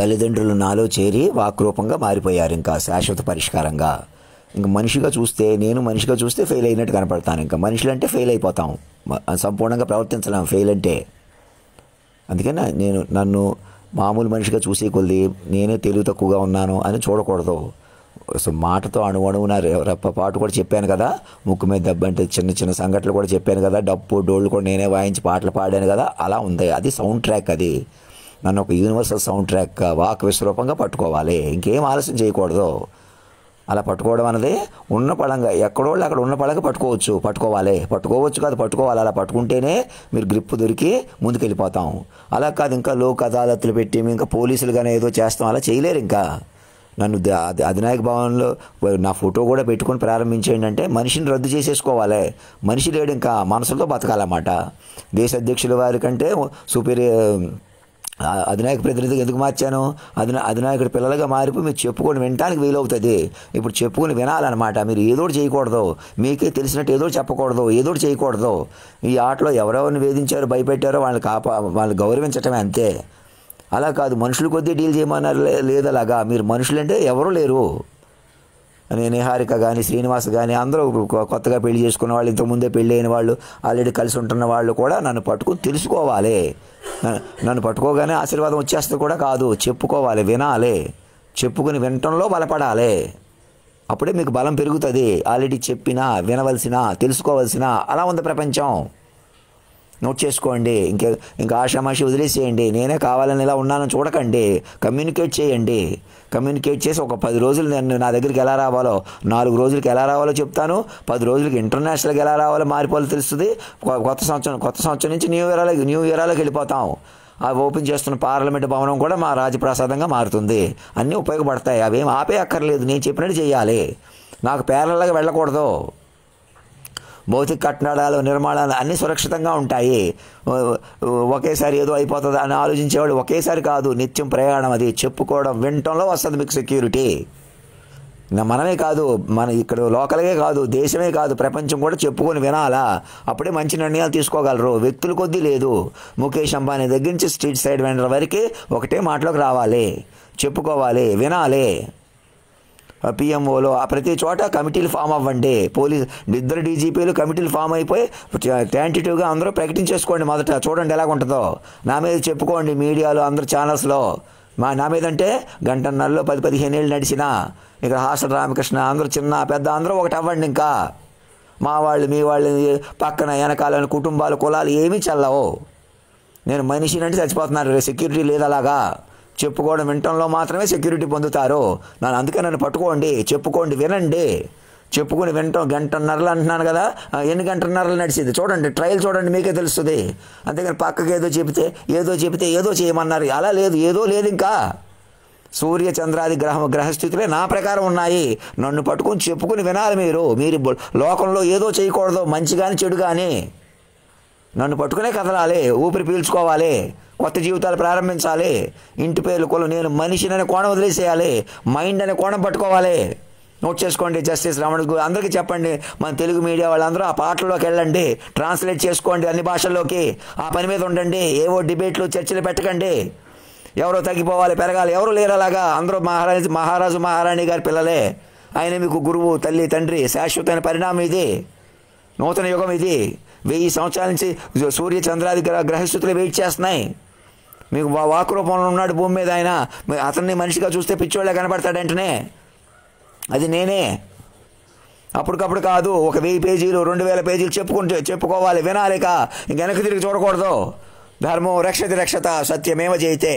తల్లిదండ్రులు నాలో చేరి వాక్రూపంగా మారిపోయారు, ఇంకా శాశ్వత పరిష్కారంగా. ఇంక మనిషిగా చూస్తే, నేను మనిషిగా చూస్తే ఫెయిల్ అయినట్టు కనపడతాను. ఇంకా మనుషులంటే ఫెయిల్ అయిపోతాం, సంపూర్ణంగా ప్రవర్తించలేం ఫెయిల్ అంటే. అందుకని నన్ను మామూలు మనిషిగా చూసే కొద్ది నేనే తెలివి తక్కువగా ఉన్నాను అని చూడకూడదు. సో మాటతో అణువణువున రెప్పపాటు కూడా చెప్పాను కదా, ముక్కు మీద దెబ్బ అంటే చిన్న చిన్న సంఘటనలు కూడా చెప్పాను కదా, డప్పు డోళ్ళు కూడా నేనే వాయించి పాటలు పాడాను కదా, అలా ఉంది. అది సౌండ్ ట్రాక్. అది నన్ను ఒక యూనివర్సల్ సౌండ్ ట్రాక్ వాక్ విశ్వరూపంగా పట్టుకోవాలి, ఇంకేం ఆలస్యం చేయకూడదు. అలా పట్టుకోవడం అనేది ఉన్న పళంగా ఎక్కడోళ్ళు అక్కడ ఉన్న పళంగా పట్టుకోవచ్చు కాదు, పట్టుకోవాలి. అలా పట్టుకుంటేనే మీరు గ్రిప్ దొరికి ముందుకెళ్ళిపోతాం. అలా కాదు ఇంకా లోక్ అదాలత్లు పెట్టి ఇంకా పోలీసులుగానే ఏదో చేస్తాం, అలా చేయలేరు. ఇంకా నన్ను అధినాయక భవన్లో నా ఫోటో కూడా పెట్టుకొని ప్రారంభించేయండి అంటే మనిషిని రద్దు చేసేసుకోవాలి. మనిషి లేడు, ఇంకా మనసులతో బతకాలన్నమాట. దేశ అధ్యక్షుల వారి కంటే సుపీరియర్ అధినాయక ప్రతినిధిగా ఎందుకు మార్చాను? అధినాయకుడి పిల్లలుగా మారిపోయి మీరు చెప్పుకొని వినటానికి వీలవుతుంది. ఇప్పుడు చెప్పుకొని వినాలన్నమాట. మీరు ఏదోటి చేయకూడదు, మీకే తెలిసినట్టు ఏదో చెప్పకూడదు, ఏదోటి చేయకూడదు. ఈ ఆటలో ఎవరెవరిని వేధించారో భయపెట్టారో వాళ్ళని గౌరవించటమే, అంతే. అలా కాదు మనుషుల కొద్దీ డీల్ చేయమన్నారు, లేదలాగా. మీరు మనుషులంటే ఎవరూ లేరు. నిహారిక కానీ శ్రీనివాస్ కానీ అందరూ కొత్తగా పెళ్లి చేసుకున్న వాళ్ళు, ఇంతకుముందే పెళ్ళి అయిన వాళ్ళు, ఆల్రెడీ కలిసి ఉంటున్న వాళ్ళు కూడా నన్ను పట్టుకుని తెలుసుకోవాలి. నన్ను పట్టుకోగానే ఆశీర్వాదం వచ్చేస్తే కూడా కాదు, చెప్పుకోవాలి, వినాలి. చెప్పుకుని వినటంలో బలపడాలి. అప్పుడే మీకు బలం పెరుగుతుంది. ఆల్రెడీ చెప్పినా వినవలసిన తెలుసుకోవాల్సిన అలా ఉంది ప్రపంచం. నోట్ చేసుకోండి. ఇంకా ఆషామాషి వదిలేసేయండి. నేనే కావాలని ఇలా ఉన్నానని చూడకండి. కమ్యూనికేట్ చేయండి. కమ్యూనికేట్ చేసి ఒక 10 రోజులు నేను నా దగ్గరికి ఎలా రావాలో, 4 రోజులకి ఎలా రావాలో చెప్తాను. 10 రోజులకి ఇంటర్నేషనల్కి ఎలా రావాలో మారిపోవాలో తెలుస్తుంది. కొత్త సంవత్సరం నుంచి న్యూ ఇయర్లోకి వెళ్ళిపోతాం. ఆ ఓపెన్ చేస్తున్న పార్లమెంట్ భవనం కూడా మా రాజప్రసాదంగా మారుతుంది. అన్నీ ఉపయోగపడతాయి. అవేం ఆపే అక్కర్లేదు. నేను చెప్పినట్టు చేయాలి. నాకు పేర్లలాగా వెళ్ళకూడదు. భౌతిక కట్టడాలు నిర్మాణాలు అన్నీ సురక్షితంగా ఉంటాయి. ఒకేసారి ఏదో అయిపోతుంది అని ఆలోచించేవాడు ఒకేసారి కాదు, నిత్యం ప్రయాణం. అది చెప్పుకోవడం వినటంలో వస్తుంది మీకు సెక్యూరిటీ. మనమే కాదు, మన ఇక్కడ లోకల్గా కాదు, దేశమే కాదు, ప్రపంచం కూడా చెప్పుకొని వినాలా. అప్పుడే మంచి నిర్ణయాలు తీసుకోగలరు. వ్యక్తుల కొద్దీ లేదు. ముఖేష్ అంబానీ దగ్గర నుంచి స్ట్రీట్ సైడ్ వెండర్ వరకు ఒకటే మాటలోకి రావాలి, చెప్పుకోవాలి, వినాలి. పిఎంఓలో ప్రతి చోట కమిటీలు ఫామ్ అవ్వండి. ఇద్దరు డీజీపీలు కమిటీలు ఫామ్ అయిపోయి టెంటేటివ్గా అందరూ ప్రకటించేసుకోండి. మొదట చూడండి ఎలాగుంటుందో. నా మీద చెప్పుకోండి మీడియాలో, అందరు ఛానల్స్లో. నా మీద అంటే 1.5 10-15 ఏళ్ళు నడిచినా ఇక్కడ హాస్టల్ రామకృష్ణ అందరూ చిన్న పెద్ద అందరూ ఒకటి అవ్వండి. ఇంకా మా వాళ్ళు మీ వాళ్ళు పక్కన వెనకాలని కుటుంబాలు కులాలు ఏమీ చల్లవు. నేను మనిషిని అంటే చచ్చిపోతున్నారు. సెక్యూరిటీ లేదు. అలాగా చెప్పుకోవడం వినటంలో మాత్రమే సెక్యూరిటీ పొందుతారు. అందుకే నన్ను పట్టుకోండి, చెప్పుకోండి, వినండి. చెప్పుకుని వినటం 1.5 అంటున్నాను కదా, ఎన్ని 1.5 నడిచింది చూడండి. ట్రయల్ చూడండి, మీకే తెలుస్తుంది. అంతేగాని పక్కకి ఏదో చెబితే ఏదో చేయమన్నారు. అలా లేదు, ఏదో లేదు. ఇంకా సూర్య చంద్రాది గ్రహస్థితులే నా ప్రకారం ఉన్నాయి. నన్ను పట్టుకుని చెప్పుకుని వినాలి. మీరు లోకంలో ఏదో చేయకూడదు, మంచి కానీ చెడు కానీ. నన్ను పట్టుకునే కదలాలి, ఊపిరి పీల్చుకోవాలి, కొత్త జీవితాలు ప్రారంభించాలి. ఇంటి పేర్లు కులం నేను మనిషిని అనే కోణం వదిలేసేయాలి. మైండ్ అనే కోణం పట్టుకోవాలి. నోట్ చేసుకోండి. జస్టిస్ రమణ అందరికీ చెప్పండి. మన తెలుగు మీడియా వాళ్ళందరూ ఆ పాటల్లోకి వెళ్ళండి, ట్రాన్స్లేట్ చేసుకోండి అన్ని భాషల్లోకి. ఆ పని మీద ఉండండి. ఏవో డిబేట్లు చర్చలు పెట్టకండి. ఎవరో తగ్గిపోవాలి, పెరగాలి, ఎవరు లేరు అలాగా. అందరూ మహారాజు మహారాణి గారి పిల్లలే. ఆయన మీకు గురువు, తల్లి, తండ్రి. శాశ్వతమైన పరిణామం ఇది. నూతన యుగం ఇది. 1000 సంవత్సరాల నుంచి సూర్య చంద్రాది గ్రహస్థితులు వెయిట్ చేస్తున్నాయి. మీకు వాక్ రూపంలో ఉన్నాడు భూమి మీద. ఆయన అతన్ని మనిషిగా చూస్తే పిచ్చోళ్ళే కనబడతాడు వెంటనే. అది నేనే. అప్పటికప్పుడు కాదు, ఒక 1000 పేజీలు 2000 పేజీలు చెప్పుకోవాలి, వినాలిక. ఇంక వెనక్కి తిరిగి చూడకూడదు. ధర్మం రక్షతి రక్షత సత్యమేవ జయతే.